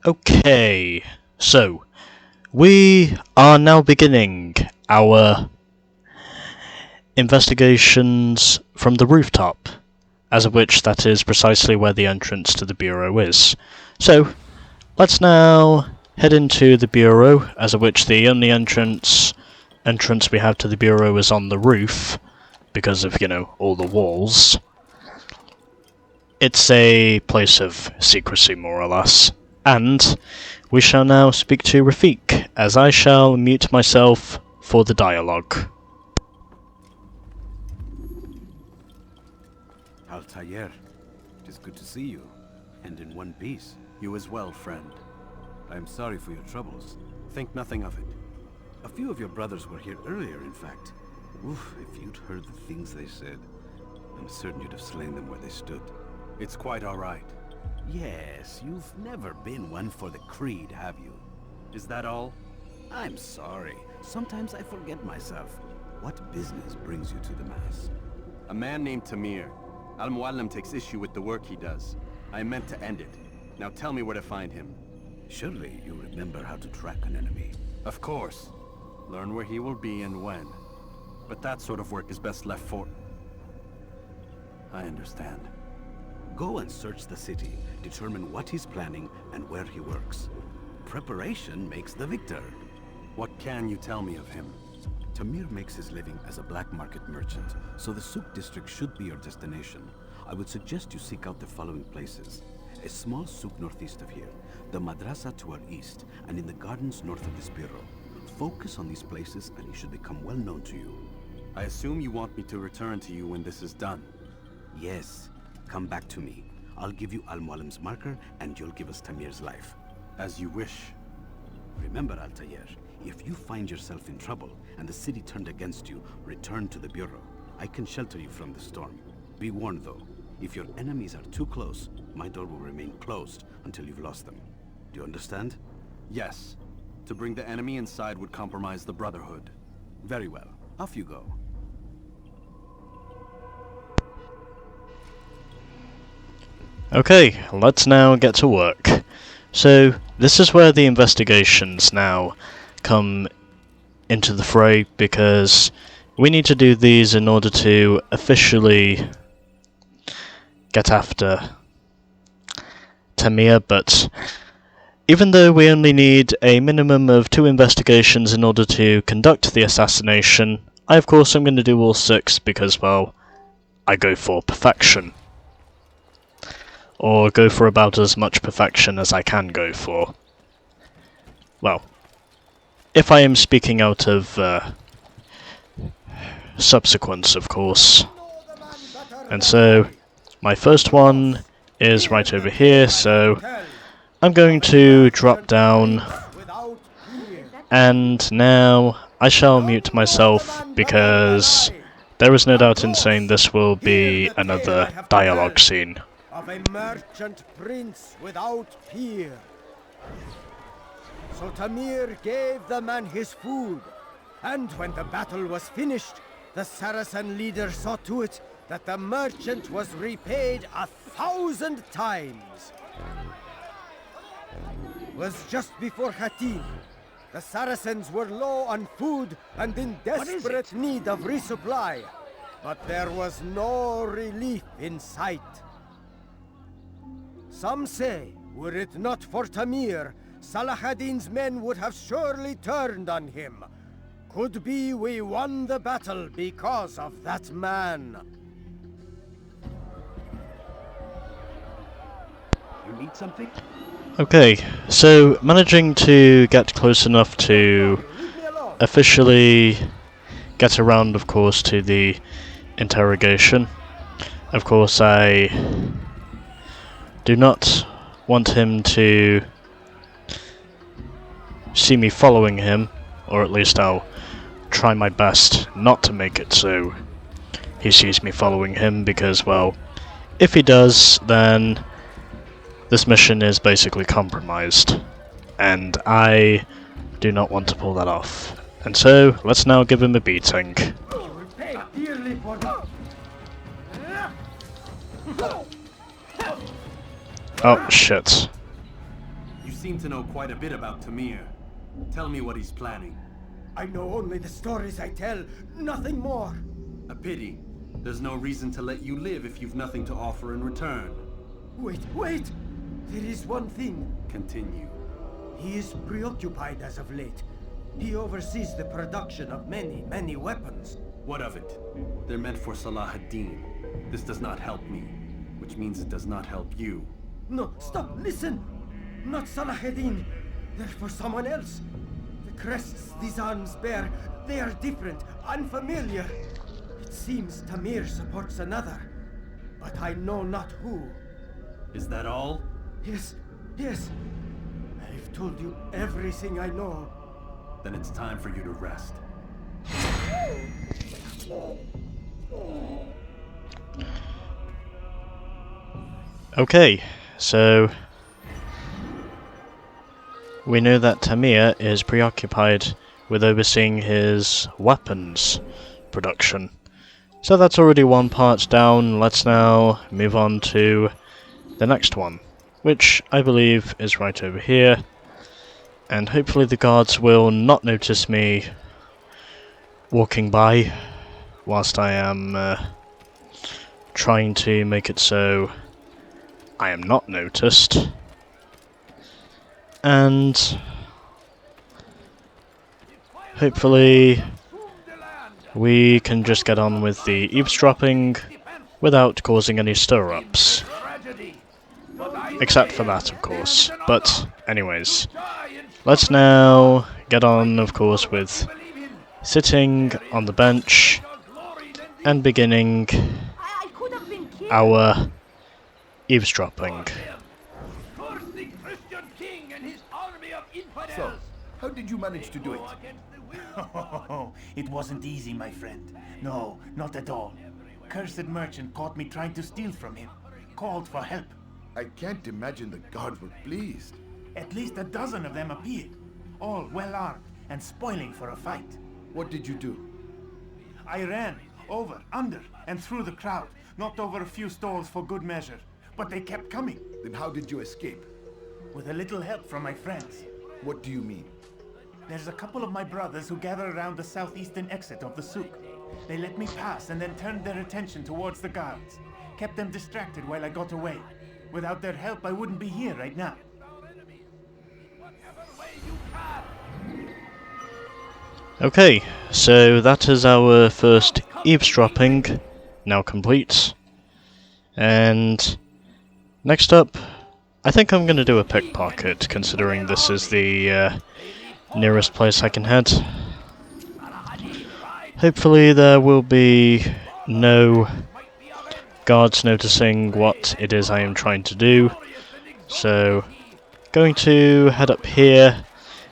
Okay, so we are now beginning our investigations from the rooftop, as of which that is precisely where the entrance to the bureau is. So let's now head into the bureau, as of which the only entrance we have to the bureau is on the roof, because of, you know, all the walls. It's a place of secrecy, more or less. And we shall now speak to Rafiq, as I shall mute myself for the dialogue. Altair, it is good to see you, and in one piece. You as well, friend. I am sorry for your troubles. Think nothing of it. A few of your brothers were here earlier, in fact. Oof, if you'd heard the things they said, I'm certain you'd have slain them where they stood. It's quite all right. Yes, you've never been one for the creed, have you? Is that all? I'm sorry. Sometimes I forget myself. What business brings you to the Mass? A man named Tamir. Al-Muallim takes issue with the work he does. I meant to end it. Now tell me where to find him. Surely you remember how to track an enemy. Of course. Learn where he will be and when. But that sort of work is best left for... I understand. Go and search the city, determine what he's planning and where he works. Preparation makes the victor. What can you tell me of him? Tamir makes his living as a black market merchant, so the souk district should be your destination. I would suggest you seek out the following places. A small souk northeast of here, the madrasa to our east, and in the gardens north of this bureau. Focus on these places and he should become well known to you. I assume you want me to return to you when this is done. Yes. Come back to me. I'll give you Al-Muallim's marker, and you'll give us Tamir's life. As you wish. Remember, Altair, if you find yourself in trouble, and the city turned against you, return to the Bureau. I can shelter you from the storm. Be warned, though. If your enemies are too close, my door will remain closed until you've lost them. Do you understand? Yes. To bring the enemy inside would compromise the Brotherhood. Very well. Off you go. Okay, let's now get to work. So, this is where the investigations now come into the fray, because we need to do these in order to officially get after Tamiya, but even though we only need a minimum of 2 investigations in order to conduct the assassination, I of course am going to do all 6 because, well, I go for perfection. Or go for about as much perfection as I can go for. Well, if I am speaking out of subsequence, of course. And so, my first one is right over here, so I'm going to drop down, and now I shall mute myself because there is no doubt in saying this will be another dialogue scene. Of a merchant prince without peer. So Tamir gave the man his food, and when the battle was finished, the Saracen leader saw to it that the merchant was repaid 1,000 times. It was just before Khatim. The Saracens were low on food and in desperate need of resupply, but there was no relief in sight. Some say, were it not for Tamir, Salah ad-Din's men would have surely turned on him. Could be we won the battle because of that man. You need something? Okay, so managing to get close enough to officially get around, of course, to the interrogation. Of course, I do not want him to see me following him, or at least I'll try my best not to make it so he sees me following him, because, well, if he does, then this mission is basically compromised, and I do not want to pull that off. And so, let's now give him a beating. Oh, shit. You seem to know quite a bit about Tamir. Tell me what he's planning. I know only the stories I tell, nothing more. A pity. There's no reason to let you live if you've nothing to offer in return. Wait! There is one thing. Continue. He is preoccupied as of late. He oversees the production of many weapons. What of it? They're meant for Salah ad-Din. This does not help me, which means it does not help you. No, stop, listen! Not Salahuddin. They're for someone else. The crests these arms bear, they are different, unfamiliar. It seems Tamir supports another, but I know not who. Is that all? Yes. I've told you everything I know. Then it's time for you to rest. Okay, so we know that Tamiya is preoccupied with overseeing his weapons production. So that's already one part down. Let's now move on to the next one, which I believe is right over here. And hopefully the guards will not notice me walking by whilst I am trying to make it so I am not noticed. And hopefully we can just get on with the eavesdropping without causing any stir-ups. Except for that, of course. But anyways, let's now get on, of course, with sitting on the bench and beginning our eavesdropping. So, how did you manage to do it? Oh, it wasn't easy, my friend. No, not at all. Cursed merchant caught me trying to steal from him. Called for help. I can't imagine the guards were pleased. At least a dozen of them appeared. All well armed and spoiling for a fight. What did you do? I ran over, under, and through the crowd. Knocked over a few stalls for good measure. But they kept coming. Then how did you escape? With a little help from my friends. What do you mean? There's a couple of my brothers who gather around the southeastern exit of the souk. They let me pass and then turned their attention towards the guards. Kept them distracted while I got away. Without their help, I wouldn't be here right now. Okay, so that is our first eavesdropping now complete. And next up, I think I'm going to do a pickpocket, considering this is the nearest place I can head. Hopefully there will be no guards noticing what it is I am trying to do. So, going to head up here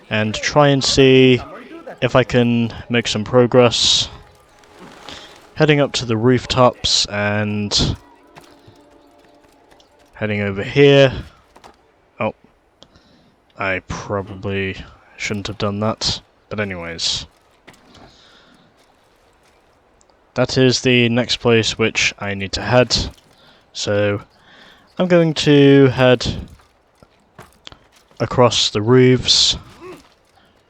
and try and see if I can make some progress. Heading up to the rooftops and heading over here. Oh, I probably shouldn't have done that, but anyways. That is the next place which I need to head, so I'm going to head across the roofs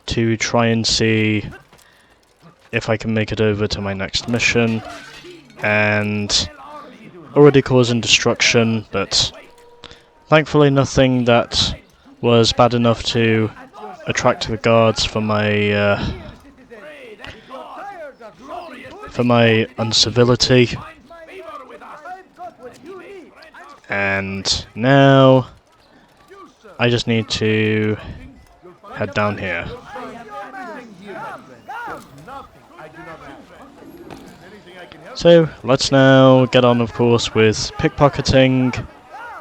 to try and see if I can make it over to my next mission, and already causing destruction, but thankfully nothing that was bad enough to attract the guards for my uncivility. And now I just need to head down here. So let's now get on, of course, with pickpocketing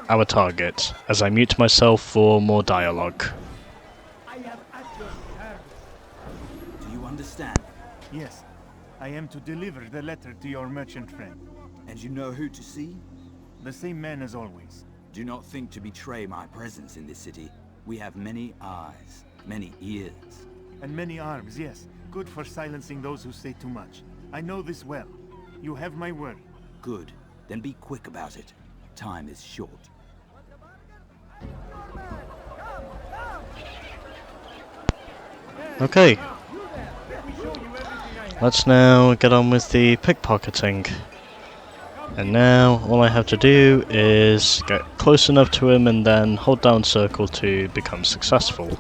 our target, as I mute myself for more dialogue. Do you understand? Yes, I am to deliver the letter to your merchant friend. And you know who to see? The same man as always. Do not think to betray my presence in this city. We have many eyes, many ears. And many arms, yes. Good for silencing those who say too much. I know this well. You have my word. Good. Then be quick about it. Time is short. Okay. Let's now get on with the pickpocketing. And now all I have to do is get close enough to him and then hold down circle to become successful.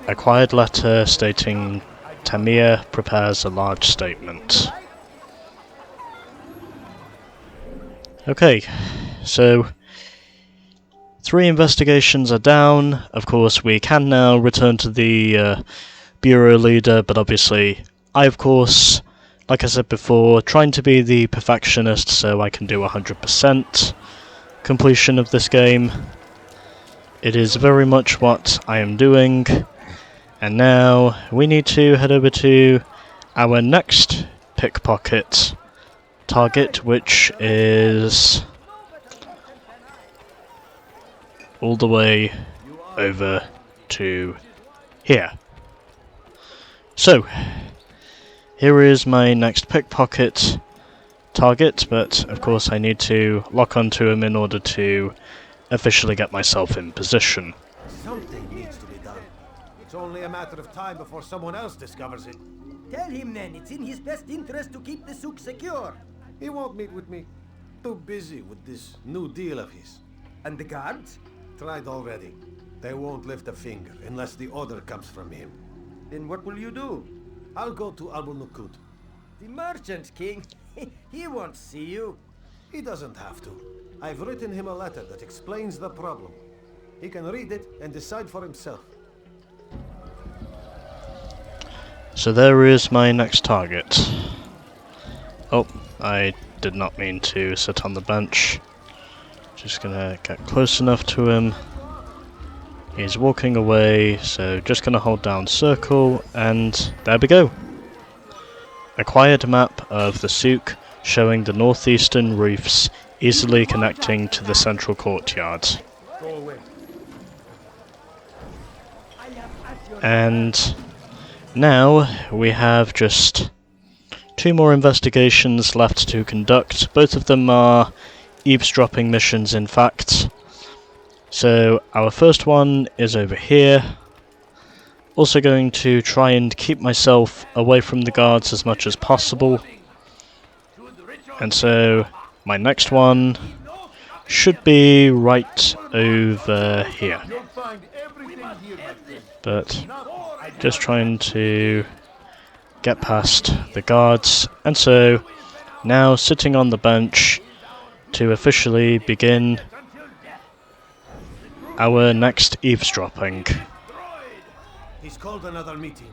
Acquired letter stating Tamiya prepares a large statement. Okay, so 3 investigations are down. Of course, we can now return to the bureau leader, but obviously I, of course, like I said before, trying to be the perfectionist so I can do 100% completion of this game. It is very much what I am doing. And now we need to head over to our next pickpocket target, which is all the way over to here. So, here is my next pickpocket target, but of course I need to lock onto him in order to officially get myself in position. Something needs to be done. It's only a matter of time before someone else discovers it. Tell him then, it's in his best interest to keep the souk secure. He won't meet with me. Too busy with this new deal of his. And the guards? Tried already. They won't lift a finger unless the order comes from him. Then what will you do? I'll go to Abu Nukut. The merchant king? He won't see you. He doesn't have to. I've written him a letter that explains the problem. He can read it and decide for himself. So there is my next target. Oh, I did not mean to sit on the bench. Just gonna get close enough to him. He's walking away, so just gonna hold down circle, and there we go. Acquired map of the souk showing the northeastern roofs easily connecting to the central courtyard. And now we have just 2 more investigations left to conduct. Both of them are eavesdropping missions, in fact. So our first one is over here. Also going to try and keep myself away from the guards as much as possible. And so my next one should be right over here. But just trying to get past the guards. And so now sitting on the bench to officially begin our next eavesdropping. He's called another meeting.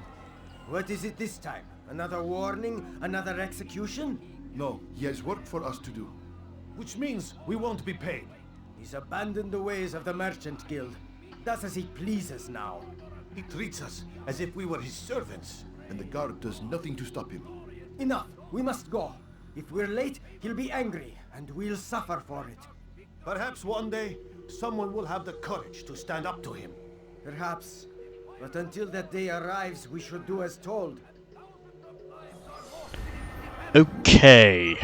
What is it this time? Another warning? Another execution? No, he has work for us to do. Which means we won't be paid. He's abandoned the ways of the Merchant Guild. Does as he pleases now. He treats us as if we were his servants. And the guard does nothing to stop him. Enough! We must go. If we're late, he'll be angry, and we'll suffer for it. Perhaps one day, someone will have the courage to stand up to him. Perhaps. But until that day arrives, we should do as told. Okay.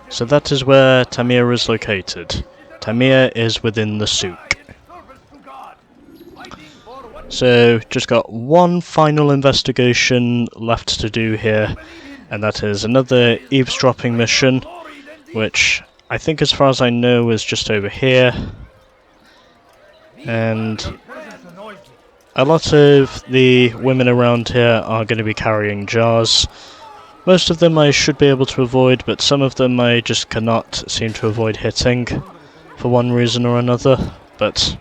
So that is where Tamir is located. Tamir is within the souk. So, just got one final investigation left to do here, and that is another eavesdropping mission, which I think, as far as I know, is just over here. And a lot of the women around here are going to be carrying jars. Most of them I should be able to avoid, but some of them I just cannot seem to avoid hitting for one reason or another. But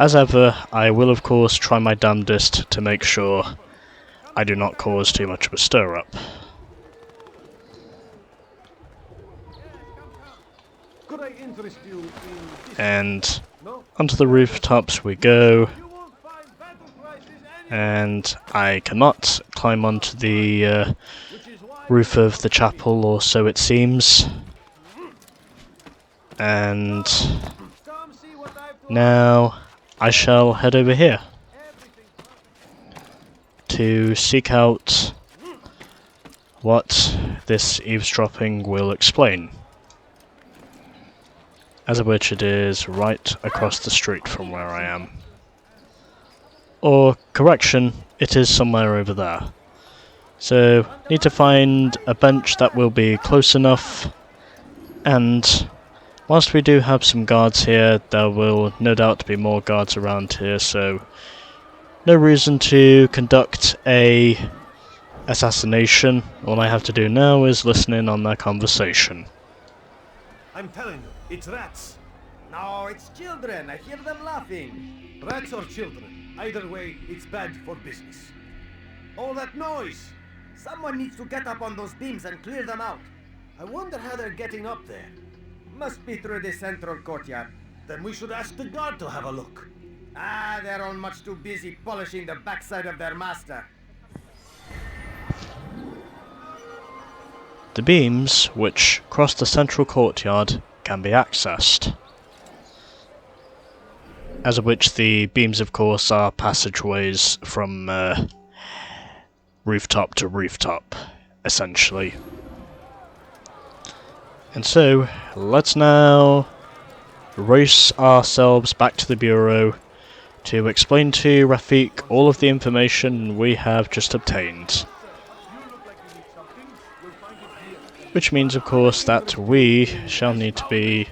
as ever, I will of course try my damnedest to make sure I do not cause too much of a stir-up. Could I interest you in this? And onto the rooftops we go. And I cannot climb onto the roof of the chapel, or so it seems. And now I shall head over here to seek out what this eavesdropping will explain. as of which it is right across the street from where I am. Or, correction, it is somewhere over there. So, need to find a bench that will be close enough, and whilst we do have some guards here, there will no doubt be more guards around here, so no reason to conduct a assassination. All I have to do now is listen in on their conversation. I'm telling you, it's rats. No, it's children. I hear them laughing. Rats or children. Either way, it's bad for business. All that noise! Someone needs to get up on those beams and clear them out. I wonder how they're getting up there. Must be through the central courtyard. Then we should ask the guard to have a look. Ah, they're all much too busy polishing the backside of their master. The beams, which cross the central courtyard, can be accessed. As of which the beams, of course, are passageways from rooftop to rooftop, essentially. And so, let's now race ourselves back to the Bureau to explain to Rafiq all of the information we have just obtained. Which means, of course, that we shall need to be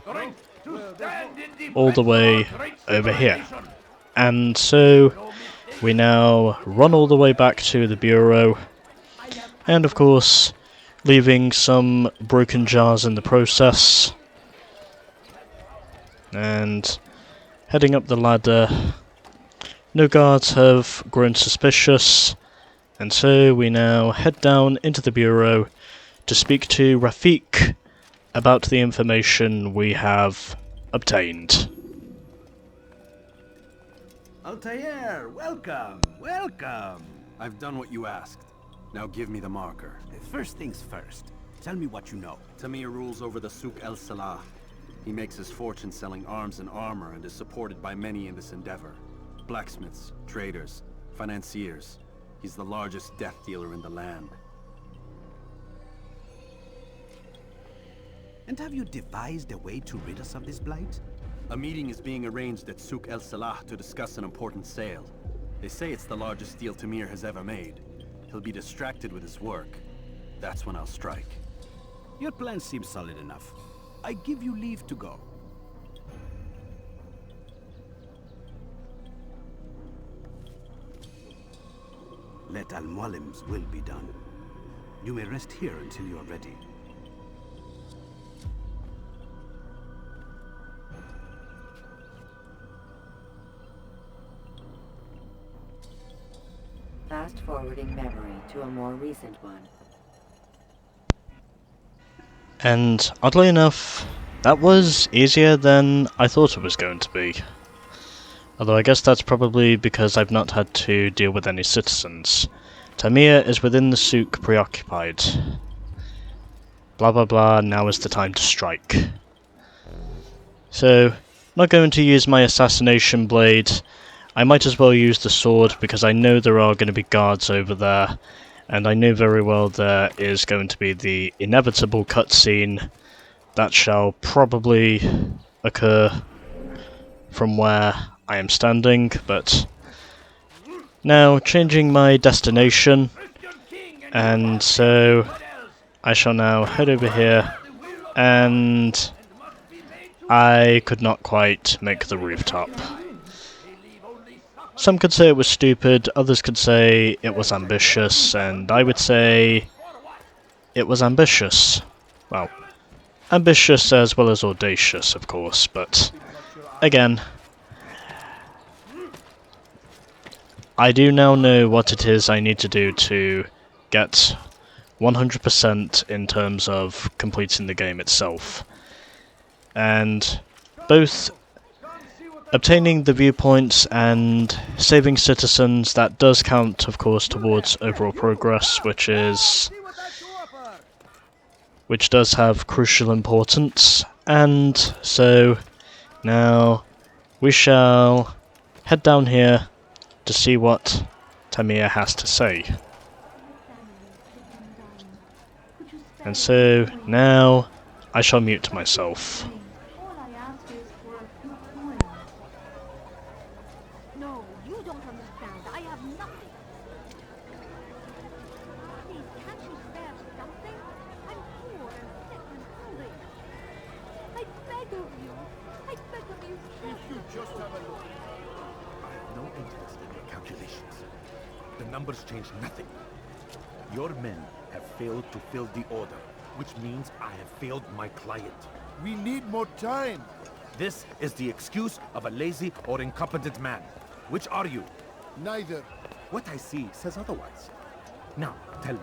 all the way over here. And so, we now run all the way back to the Bureau, and of course, leaving some broken jars in the process, and heading up the ladder. No guards have grown suspicious, and so we now head down into the Bureau to speak to Rafiq about the information we have obtained. Altair, welcome, welcome. I've done what you asked. Now give me the marker. First things first, tell me what you know. Tamir rules over the Souk El Salah. He makes his fortune selling arms and armor and is supported by many in this endeavor. Blacksmiths, traders, financiers. He's the largest death dealer in the land. And have you devised a way to rid us of this blight? A meeting is being arranged at Souk El Salah to discuss an important sale. They say it's the largest deal Tamir has ever made. He'll be distracted with his work. That's when I'll strike. Your plan seems solid enough. I give you leave to go. Let Al-Mualim's will be done. You may rest here until you are ready. Fast-forwarding memory to a more recent one. And oddly enough, that was easier than I thought it was going to be. Although I guess that's probably because I've not had to deal with any citizens. Tamiya is within the souk preoccupied. Blah blah blah, now is the time to strike. So, not going to use my assassination blade. I might as well use the sword because I know there are going to be guards over there, and I know very well there is going to be the inevitable cutscene that shall probably occur from where I am standing, but now changing my destination, and so I shall now head over here, and I could not quite make the rooftop. Some could say it was stupid, others could say it was ambitious, and I would say it was ambitious. Well, ambitious as well as audacious, of course, but again, I do now know what it is I need to do to get 100% in terms of completing the game itself. And both obtaining the viewpoints and saving citizens, that does count, of course, towards overall progress, which does have crucial importance. And so now we shall head down here to see what Tamiya has to say. And so now I shall mute myself. ask is for a few coins. No, you don't understand. I have nothing. Please, can't you spare something? I'm poor and sick and hungry. I beg of you. I beg of you. If you just have a look. I have no interest in your calculations. The numbers change nothing. Your men have failed to fill the order, which means I have failed my client. We need more time. This is the excuse of a lazy or incompetent man. Which are you? Neither. What I see says otherwise. Now, tell me,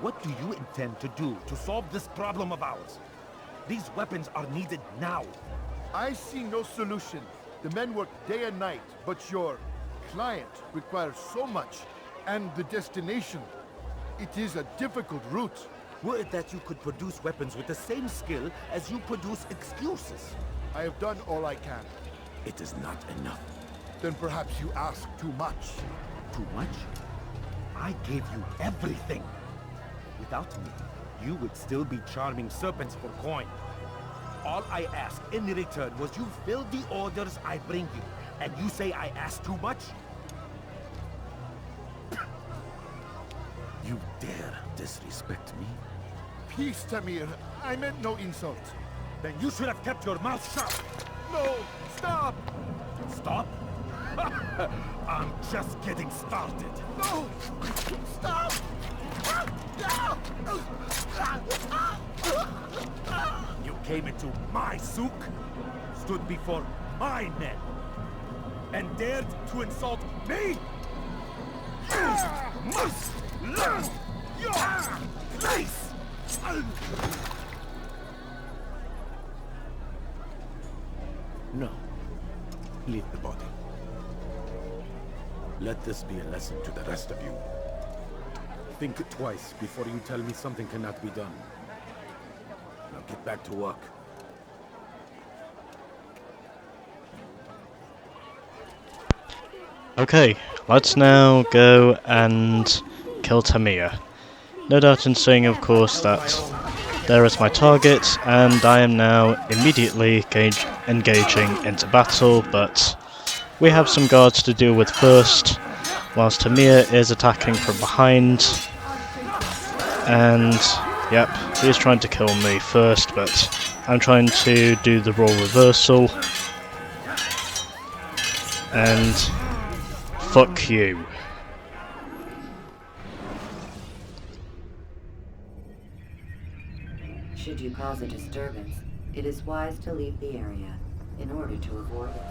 what do you intend to do to solve this problem of ours? These weapons are needed now. I see no solution. The men work day and night, but your client requires so much. And the destination. It is a difficult route. Were it that you could produce weapons with the same skill as you produce excuses. I have done all I can. It is not enough. Then perhaps you ask too much. Too much? I gave you everything. Without me, you would still be charming serpents for coin. All I ask in return was you fill the orders I bring you. And you say I ask too much? You dare disrespect me? Peace, Tamir. I meant no insult. Then you should have kept your mouth shut. No! Stop! Stop? I'm just getting started. No! Stop! You came into my souk, stood before my men, and dared to insult me? You must learn your place! No. Leave the body. Let this be a lesson to the rest of you. Think twice before you tell me something cannot be done. Now get back to work. Okay, let's now go and kill Tamiya. No doubt in saying, of course, that there is my target, and I am now immediately engaging into battle, but we have some guards to deal with first, whilst Tamir is attacking from behind. And, yep, he's trying to kill me first, but I'm trying to do the role reversal. And fuck you. Should you cause a disturbance, it is wise to leave the area in order to avoid it.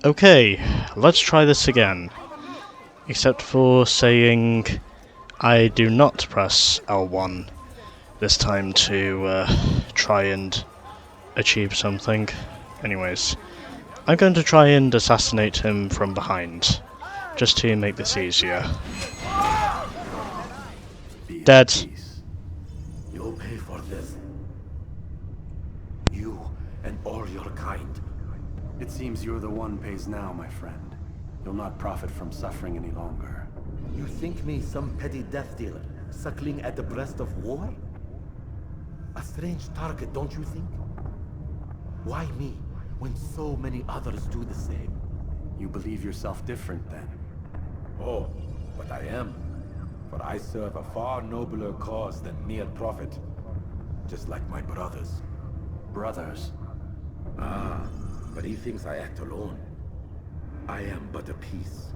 Okay, let's try this again. Except for saying I do not press L1 this time to try and achieve something. Anyways, I'm going to try and assassinate him from behind, just to make this easier. Dead. You'll pay for this. You and all your kind. It seems you're the one pays now, my friend. You'll not profit from suffering any longer. You think me some petty death dealer, suckling at the breast of war? A strange target, don't you think? Why me, when so many others do the same? You believe yourself different, then? Oh, but I am. For I serve a far nobler cause than mere profit. Just like my brothers. Brothers? Ah, but he thinks I act alone. I am but a piece.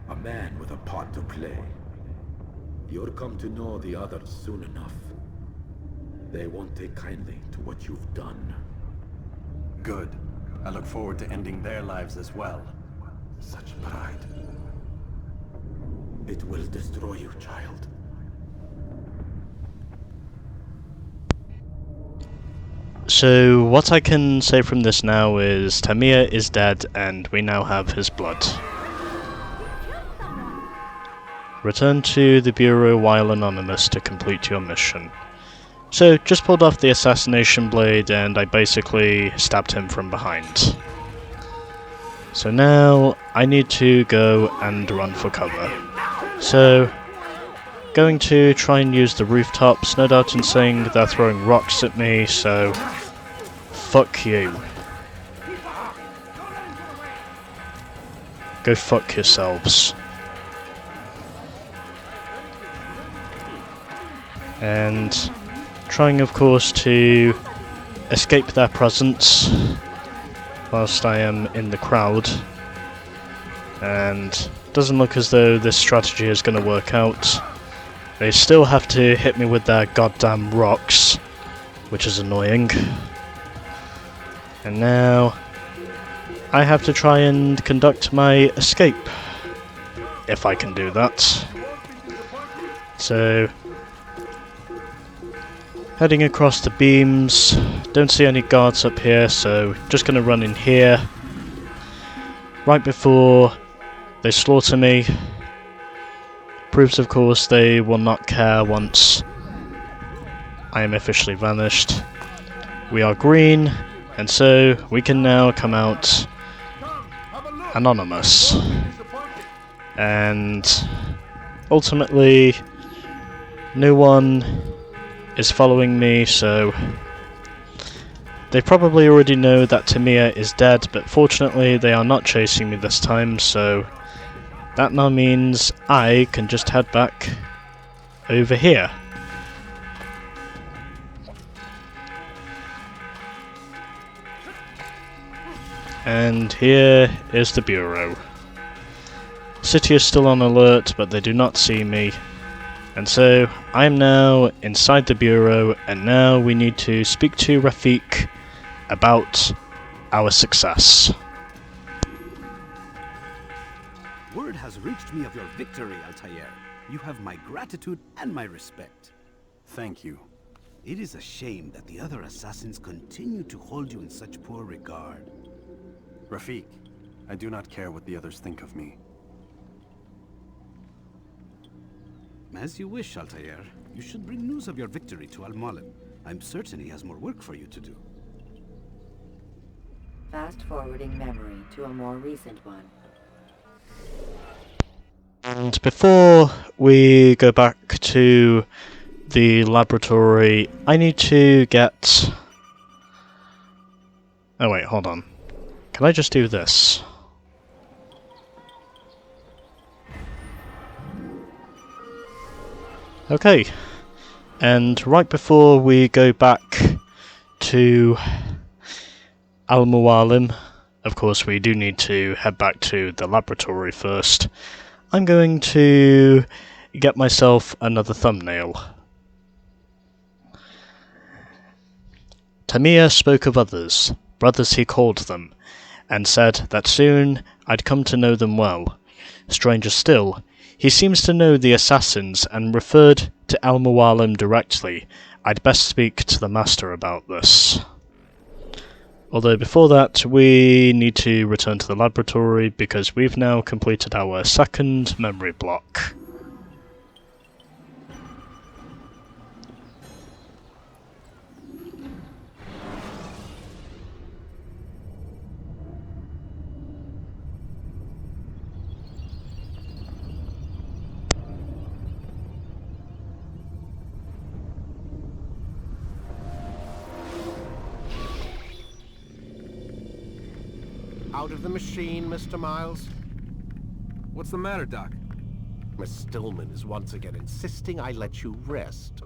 A man with a part to play. You'll come to know the others soon enough. They won't take kindly to what you've done. Good. I look forward to ending their lives as well. Such pride. It will destroy you, child. So what I can say from this now is Tamiya is dead and we now have his blood. Return to the Bureau while anonymous to complete your mission. So just pulled off the assassination blade and I basically stabbed him from behind. So now I need to go and run for cover. So going to try and use the rooftops, no doubt in saying they're throwing rocks at me, so fuck you. Go fuck yourselves. And trying, of course, to escape their presence whilst I am in the crowd. And doesn't look as though this strategy is going to work out. They still have to hit me with their goddamn rocks, which is annoying. And now I have to try and conduct my escape, if I can do that. So, heading across the beams, don't see any guards up here, so just gonna run in here, right before they slaughter me. Proves, of course, they will not care once I am officially vanished. We are green, and so we can now come out anonymous. And ultimately, no one is following me, so they probably already know that Tamiya is dead, but fortunately they are not chasing me this time, so that now means I can just head back over here. And here is the bureau. City is still on alert, but they do not see me. And so, I am now inside the bureau, and now we need to speak to Rafiq about our success. Word has reached me of your victory, Altair. You have my gratitude and my respect. Thank you. It is a shame that the other assassins continue to hold you in such poor regard. Rafiq, I do not care what the others think of me. As you wish, Altair. You should bring news of your victory to Al-Malim. I'm certain he has more work for you to do. Fast-forwarding memory to a more recent one. And before we go back to the laboratory, I need to get... Oh wait, hold on. Can I just do this? Okay. And right before we go back to Al-Mualim, of course we do need to head back to the laboratory first. I'm going to get myself another thumbnail. Tamir spoke of others, brothers he called them, and said that soon I'd come to know them well. Stranger still, he seems to know the assassins and referred to Al-Mualim directly. I'd best speak to the master about this. Although before that, we need to return to the laboratory because we've now completed our second memory block. Out of the machine, Mr. Miles. What's the matter, Doc? Miss Stillman is once again insisting I let you rest.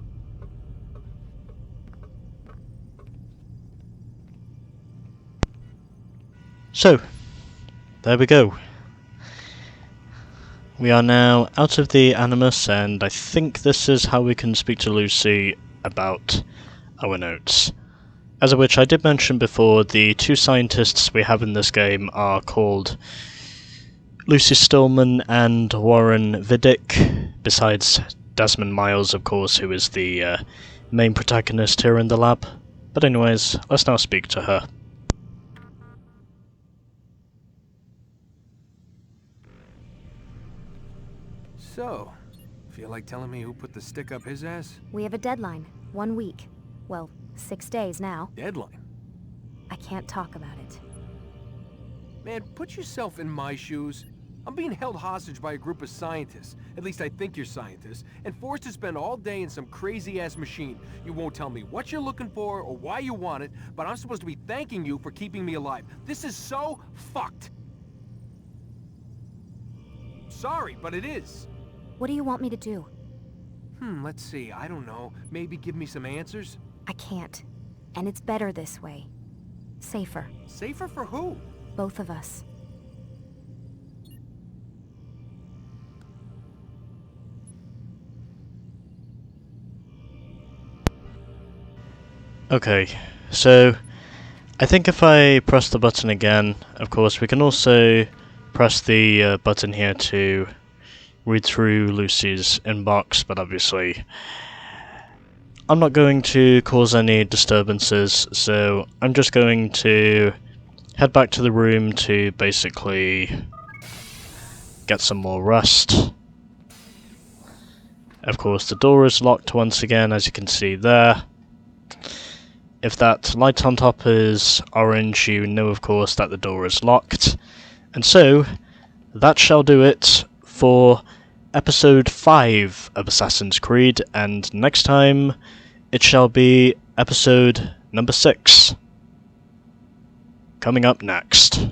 So, there we go. We are now out of the Animus, and I think this is how we can speak to Lucy about our notes. As of which I did mention before, the two scientists we have in this game are called Lucy Stillman and Warren Vidic, besides Desmond Miles, of course, who is the main protagonist here in the lab. But anyways, let's now speak to her. So, feel like telling me who put the stick up his ass? We have a deadline. 1 week. Well, 6 days now. Deadline? I can't talk about it. Man, put yourself in my shoes. I'm being held hostage by a group of scientists. At least I think you're scientists. And forced to spend all day in some crazy-ass machine. You won't tell me what you're looking for or why you want it, but I'm supposed to be thanking you for keeping me alive. This is so fucked. Sorry, but it is. What do you want me to do? Let's see. I don't know. Maybe give me some answers? I can't. And it's better this way. Safer. Safer for who? Both of us. Okay, so I think if I press the button again, of course we can also press the button here to read through Lucy's inbox, but obviously I'm not going to cause any disturbances, so I'm just going to head back to the room to basically get some more rest. Of course the door is locked once again, as you can see there. If that light on top is orange, you know of course that the door is locked. And so, that shall do it for episode 5 of Assassin's Creed, and next time it shall be episode number 6. Coming up next.